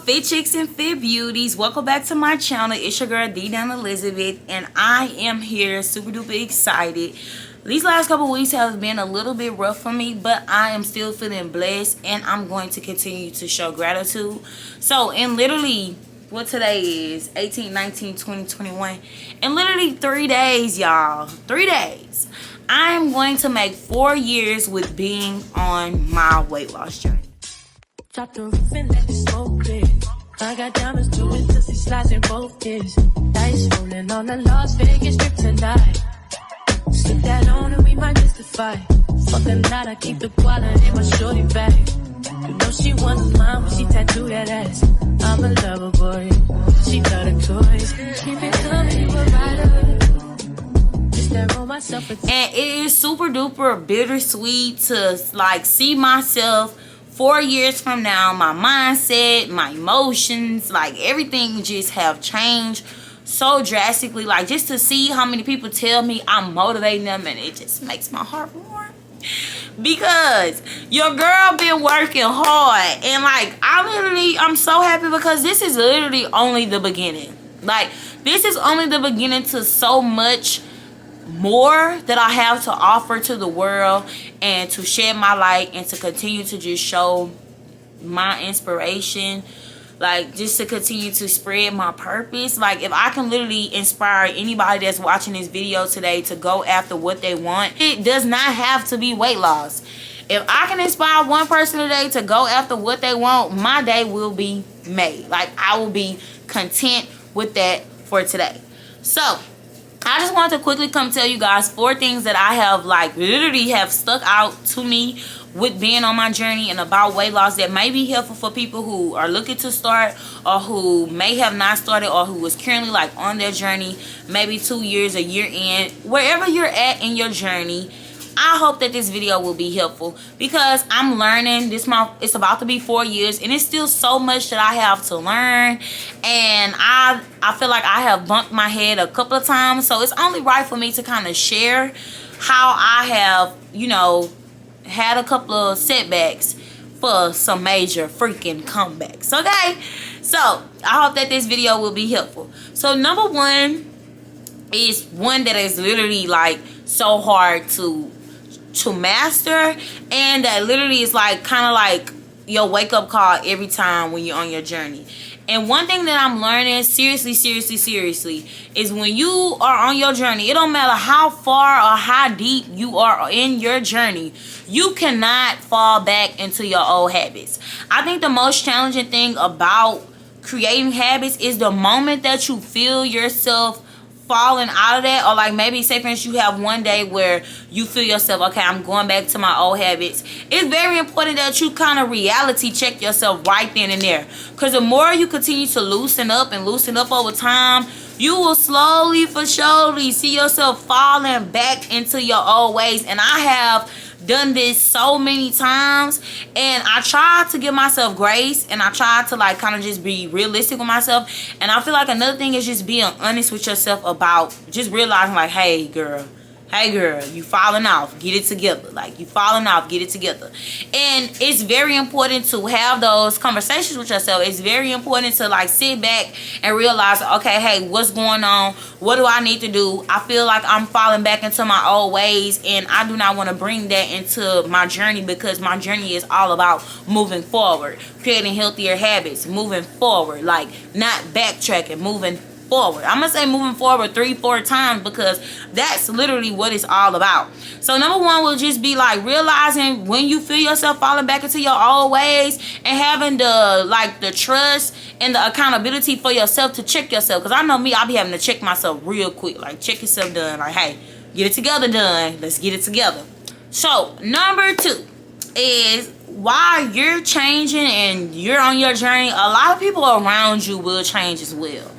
Fit Chicks and Fit Beauties, welcome back to my channel. It's your girl D Down Elizabeth, and I am here super duper excited. These last couple weeks have been a little bit rough for me, but I am still feeling blessed, and I'm going to continue to show gratitude. So in literally what today is 18, 19, 20, 21, in literally 3 days, y'all, 3 days, I'm going to make 4 years with being on my weight loss journey. Drop the roof and let the smoke clear. I got diamonds doing pussy slides in both ears. Dice rolling on the Las Vegas strip tonight. Slip that on and we might miss the fight. Fuck a night, I keep the quality in my shorty bag. You know she wants mine when she tattooed that ass. I'm a lover boy, she got her toys. Keep it coming, we're rider. Just that roll myself a and it is super duper bittersweet to like see myself 4 years from now. My mindset, my emotions, like everything just have changed so drastically. Like just to see how many people tell me I'm motivating them, and it just makes my heart warm, because your girl been working hard, and like I'm so happy, because this is literally only the beginning. Like this is only the beginning to so much more that I have to offer to the world, and to shed my light, and to continue to just show my inspiration, like just to continue to spread my purpose. Like if I can literally inspire anybody that's watching this video today to go after what they want, it does not have to be weight loss. If I can inspire one person today to go after what they want, my day will be made. Like I will be content with that for today. So I just wanted to quickly come tell you guys 4 things that I have like literally have stuck out to me with being on my journey and about weight loss, that may be helpful for people who are looking to start, or who may have not started, or who is currently like on their journey, maybe 2 years, a year in, wherever you're at in your journey. I hope that this video will be helpful, because I'm learning. This month it's about to be 4 years, and it's still so much that I have to learn, and I feel like I have bumped my head a couple of times, so it's only right for me to kind of share how I have, you know, had a couple of setbacks for some major freaking comebacks. Okay, so I hope that this video will be helpful. So number 1 is one that is literally like so hard to master, and that literally is like kind of like your wake-up call every time when you're on your journey. And one thing that I'm learning seriously is when you are on your journey, it don't matter how far or how deep you are in your journey, you cannot fall back into your old habits. I think the most challenging thing about creating habits is the moment that you feel yourself falling out of that, or like maybe say for instance you have one day where you feel yourself, okay, I'm going back to my old habits. It's very important that you kind of reality check yourself right then and there, because the more you continue to loosen up over time, you will slowly for surely see yourself falling back into your old ways. And I have done this so many times, and I try to give myself grace, and I try to like kind of just be realistic with myself. And I feel like another thing is just being honest with yourself about just realizing like, hey girl, you falling off, get it together. Like you falling off, get it together. And it's very important to have those conversations with yourself. It's very important to like sit back and realize, okay, hey, what's going on? What do I need to do? I feel like I'm falling back into my old ways, and I do not want to bring that into my journey, because my journey is all about moving forward, creating healthier habits, moving forward, like not backtracking, moving forward. I'm gonna say moving forward 3-4 times, because that's literally what it's all about. So number 1 will just be like realizing when you feel yourself falling back into your old ways, and having the trust and the accountability for yourself to check yourself. Because I know me, I'll be having to check myself real quick, like check yourself done, like hey, get it together done, let's get it together. So number 2 is, while you're changing and you're on your journey, a lot of people around you will change as well.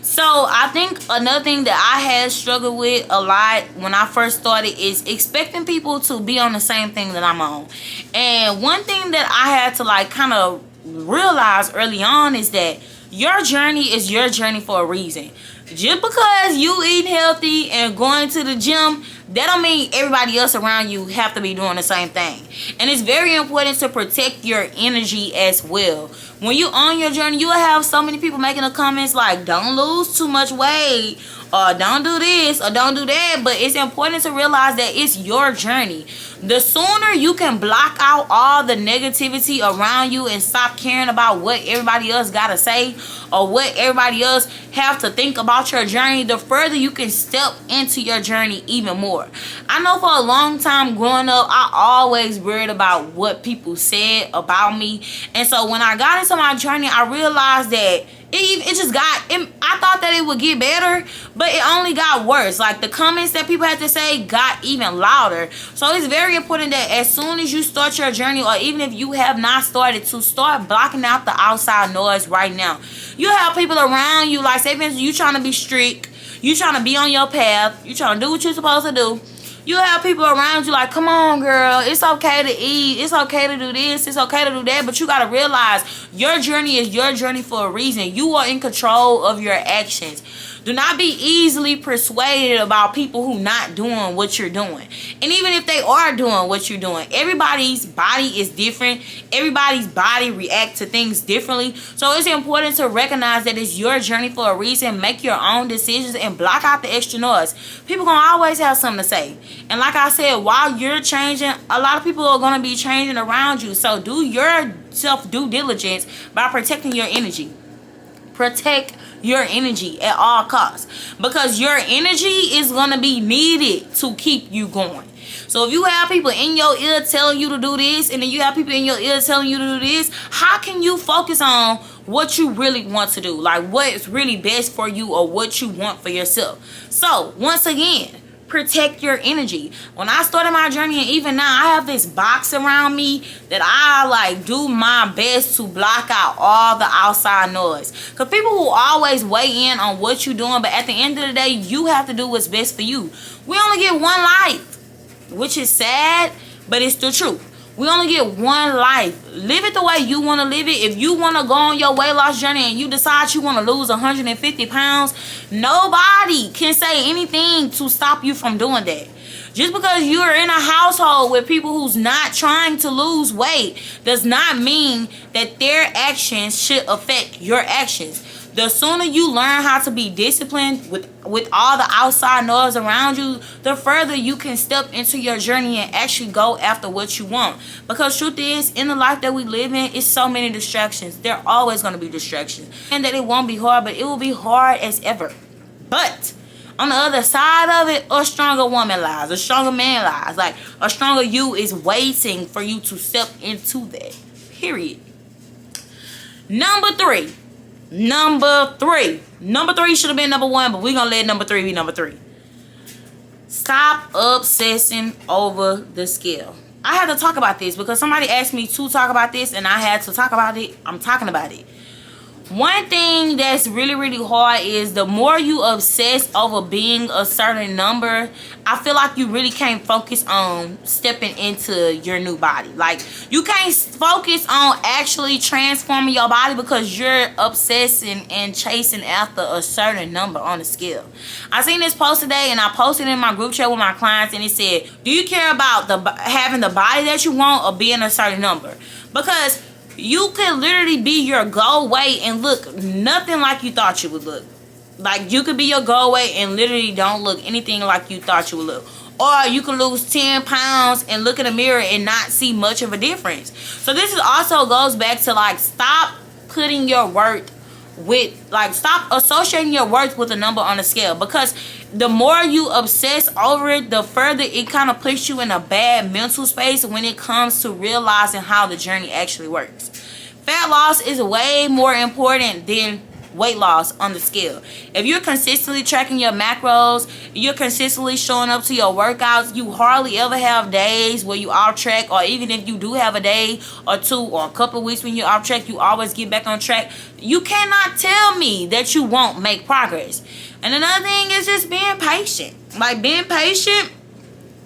So I think another thing that I had struggled with a lot when I first started is expecting people to be on the same thing that I'm on. And one thing that I had to like kind of realize early on is that your journey is your journey for a reason. Just because you eat healthy and going to the gym, that don't mean everybody else around you have to be doing the same thing. And it's very important to protect your energy as well. when you on your journey, you will have so many people making the comments like, don't lose too much weight, or don't do this, or don't do that. But it's important to realize that it's your journey. The sooner you can block out all the negativity around you and stop caring about what everybody else gotta say or what everybody else have to think about your journey, the further you can step into your journey even more. I know for a long time growing up, I always worried about what people said about me. And so when I got into my journey, I realized that it just got, I thought that it would get better, but it only got worse. Like, the comments that people had to say got even louder. So it's very important that as soon as you start your journey, or even if you have not started, to start blocking out the outside noise right now. You have people around you, like, say for instance, you trying to be strict, you trying to be on your path, you trying to do what you're supposed to do. You have people around you like, come on, girl, it's okay to eat, it's okay to do this, it's okay to do that. But you got to realize your journey is your journey for a reason. You are in control of your actions. Do not be easily persuaded about people who not doing what you're doing. And even if they are doing what you're doing, everybody's body is different. Everybody's body reacts to things differently. So it's important to recognize that it's your journey for a reason. Make your own decisions and block out the extra noise. People gonna always have something to say. And like I said, while you're changing, a lot of people are gonna be changing around you. So do your self due diligence by protecting your energy. Protect your energy at all costs, because your energy is going to be needed to keep you going. So if you have people in your ear telling you to do this, and then you have people in your ear telling you to do this, how can you focus on what you really want to do? Like, what is really best for you, or what you want for yourself? So once again, protect your energy. When I started my journey, and even now, I have this box around me that I like do my best to block out all the outside noise. Because people will always weigh in on what you're doing, but at the end of the day, you have to do what's best for you. We only get one life, which is sad, but it's the truth. We only get one life. Live it the way you want to live it. If you want to go on your weight loss journey and you decide you want to lose 150 pounds, nobody can say anything to stop you from doing that. Just because you're in a household with people who's not trying to lose weight does not mean that their actions should affect your actions. The sooner you learn how to be disciplined with all the outside noise around you, the further you can step into your journey and actually go after what you want. Because truth is, in the life that we live in, it's so many distractions. There are always going to be distractions. And that it won't be hard, but it will be hard as ever. But on the other side of it, a stronger woman lies, a stronger man lies. Like, a stronger you is waiting for you to step into that. Period. Number three should have been number one, but we're gonna let number three be number three. Stop obsessing over the scale. I had to talk about this because somebody asked me to talk about this, and I had to talk about it. I'm talking about it. One thing that's really, really hard is the more you obsess over being a certain number, I feel like you really can't focus on stepping into your new body. Like, you can't focus on actually transforming your body because you're obsessing and chasing after a certain number on the scale. I seen this post today, and I posted it in my group chat with my clients, and it said, do you care about having the body that you want or being a certain number? Because you could literally be your goal weight and look nothing like you thought you would look. Like, you could be your goal weight and literally don't look anything like you thought you would look. Or you could lose 10 pounds and look in the mirror and not see much of a difference. So this is also goes back to, like, stop putting your worth with, like, stop associating your worth with a number on a scale. Because the more you obsess over it, the further it kind of puts you in a bad mental space when it comes to realizing how the journey actually works. Fat loss is way more important than weight loss on the scale. If you're consistently tracking your macros, you're consistently showing up to your workouts, you hardly ever have days where you off track, or even if you do have a day or two or a couple of weeks when you're off track, you always get back on track. You cannot tell me that you won't make progress. And another thing is just being patient. Like, being patient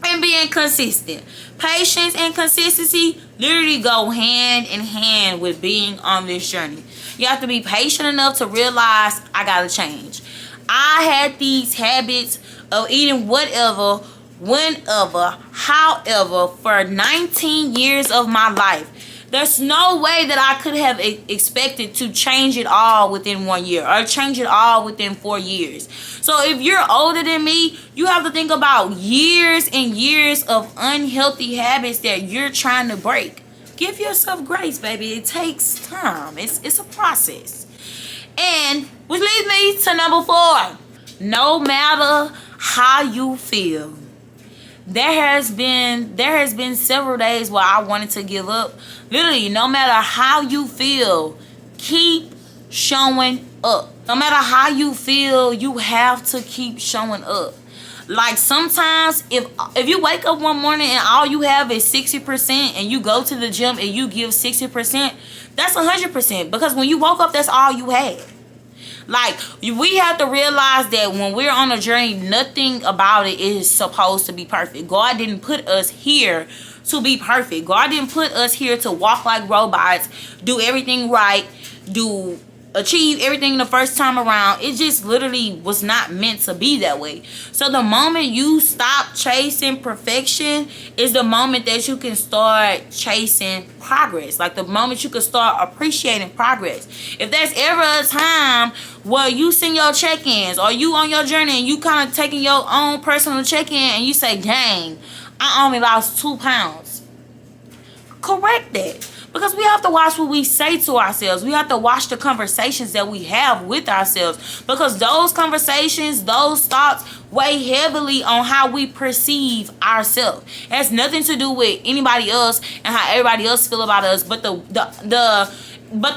and being consistent. Patience and consistency literally go hand in hand with being on this journey. You have to be patient enough to realize, I gotta change. I had these habits of eating whatever, whenever, however, for 19 years of my life. There's no way that I could have expected to change it all within 1 year or change it all within 4 years. So if you're older than me, you have to think about years and years of unhealthy habits that you're trying to break. Give yourself grace, baby. It takes time. It's a process. And which leads me to number 4. No matter how you feel. There has been several days where I wanted to give up. Literally, no matter how you feel, keep showing up. No matter how you feel, you have to keep showing up. Like sometimes if you wake up one morning and all you have is 60% and you go to the gym and you give 60%, that's 100%. Because when you woke up, that's all you had. Like, we have to realize that when we're on a journey, nothing about it is supposed to be perfect. God didn't put us here to be perfect. God didn't put us here to walk like robots, do everything right, achieve everything the first time around. It just literally was not meant to be that way. So the moment you stop chasing perfection is the moment that you can start chasing progress. Like the moment you can start appreciating progress. If there's ever a time where you send your check-ins or you on your journey and you kind of taking your own personal check-in and you say, dang, I only lost 2 pounds. Correct that. Because we have to watch what we say to ourselves. We have to watch the conversations that we have with ourselves. Because those conversations, those thoughts weigh heavily on how we perceive ourselves. It has nothing to do with anybody else and how everybody else feel about us. But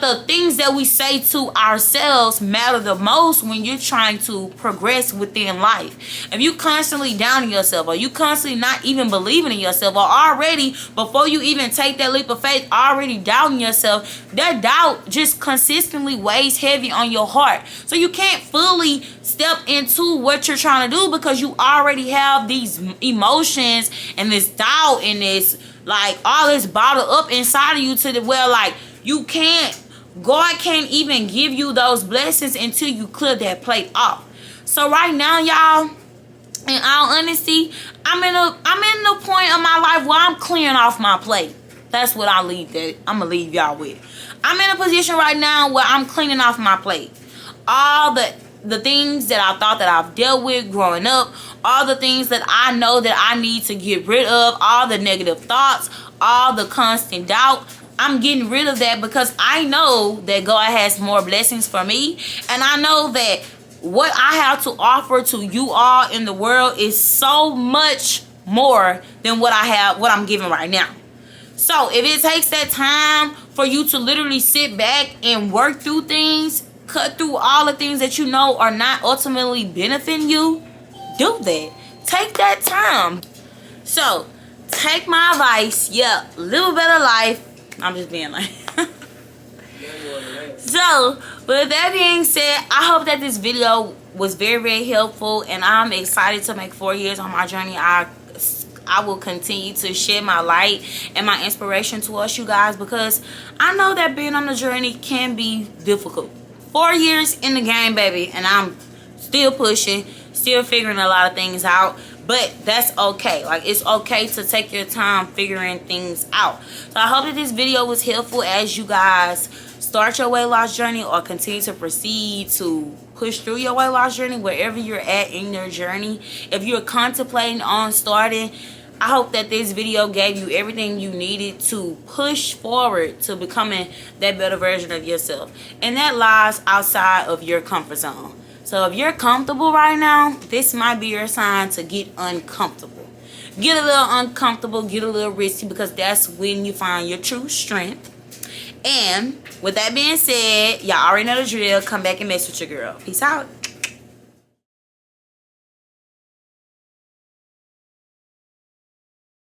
the things that we say to ourselves matter the most when you're trying to progress within life. If you constantly downing yourself or you constantly not even believing in yourself or already, before you even take that leap of faith, already doubting yourself, that doubt just consistently weighs heavy on your heart. So you can't fully step into what you're trying to do because you already have these emotions and this doubt and this, like, all this bottled up inside of you to the where, like, God can't even give you those blessings until you clear that plate off. So right now, y'all, in all honesty, I'm in the point of my life where I'm clearing off my plate. That's what I'm gonna leave y'all with. I'm in a position right now where I'm cleaning off my plate. All the things that I thought that I've dealt with growing up, all the things that I know that I need to get rid of, all the negative thoughts, all the constant doubt, I'm getting rid of that because I know that God has more blessings for me. And I know that what I have to offer to you all in the world is so much more than what I'm giving right now. So if it takes that time for you to literally sit back and work through things, cut through all the things that you know are not ultimately benefiting you, do that. Take that time. So take my advice. Yeah, live a better life. I'm just being like. So, with that being said, I hope that this video was very, very helpful. And I'm excited to make 4 years on my journey. I will continue to share my light and my inspiration towards you guys. Because I know that being on the journey can be difficult. 4 years in the game, baby. And I'm still pushing. Still figuring a lot of things out. But that's okay. Like, it's okay to take your time figuring things out. So I hope that this video was helpful as you guys start your weight loss journey or continue to proceed to push through your weight loss journey wherever you're at in your journey. If you're contemplating on starting, I hope that this video gave you everything you needed to push forward to becoming that better version of yourself. And that lies outside of your comfort zone. So if you're comfortable right now, this might be your sign to get uncomfortable. Get a little uncomfortable, get a little risky, because that's when you find your true strength. And with that being said, y'all already know the drill. Come back and mess with your girl. Peace out.